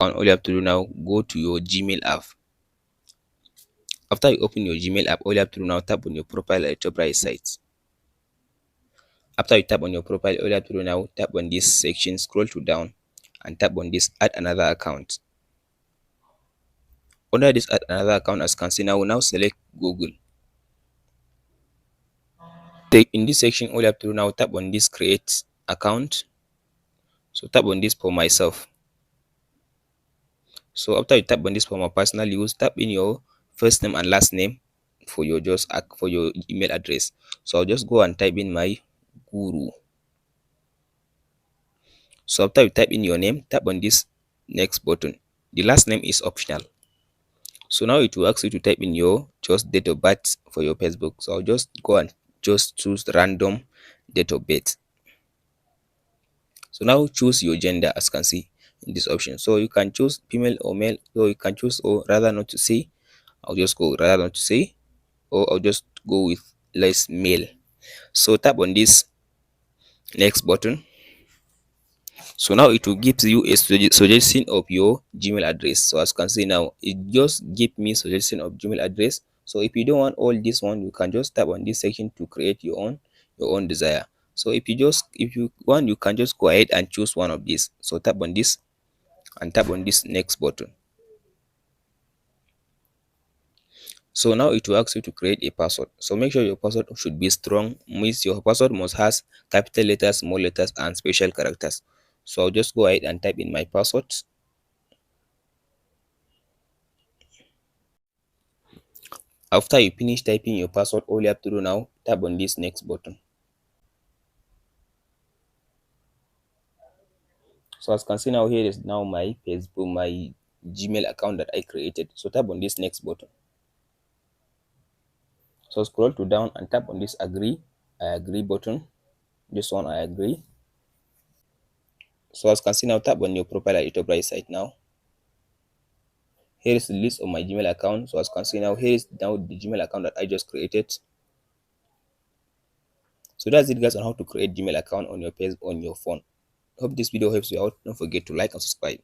And all you have to do now, go to your Gmail app. After you open your Gmail app, all you have to do now, tap on your profile at the top right side. After you tap on your profile, all you have to do now, tap on this section, scroll to down, and tap on this add another account. Under this add another account, as you can see now, now select Google. In this section, all you have to do now, tap on this create account. So tap on this for myself. So after you tap on this for my personal use, tap in your first name and last name for your for your email address. So I'll just go and type in my Guru. So after you type in your name, tap on this next button. The last name is optional. So now it will ask you to type in your just date of birth for your Facebook. So I'll just go and just choose random date of birth. So now choose your gender, as you can see in this option. So you can choose female or male, so you can choose or rather not to say. I'll just go rather not to say, or I'll just go with less male. So tap on this next button. So now it will give you a suggestion of your Gmail address. So as you can see now, it just give me suggestion of Gmail address. So if you don't want all this one, you can just tap on this section to create your own desire. So if you want, you can just go ahead and choose one of these. So tap on this and tap on this next button. So now it will ask you to create a password. So make sure your password should be strong, means your password must has capital letters, small letters, and special characters. So I'll just go ahead and type in my password. After you finish typing your password, all you have to do now, tap on this next button. So as you can see now, here is now my Facebook, my Gmail account that I created. So tap on this next button. So scroll to down and tap on this agree. I agree button. This one I agree. So as you can see now, tap on your profile at the top right side now. Here is the list of my Gmail account. So as you can see now, here is now the Gmail account that I just created. So that's it guys on how to create Gmail account on your page on your phone. Hope this video helps you out. Don't forget to like and subscribe.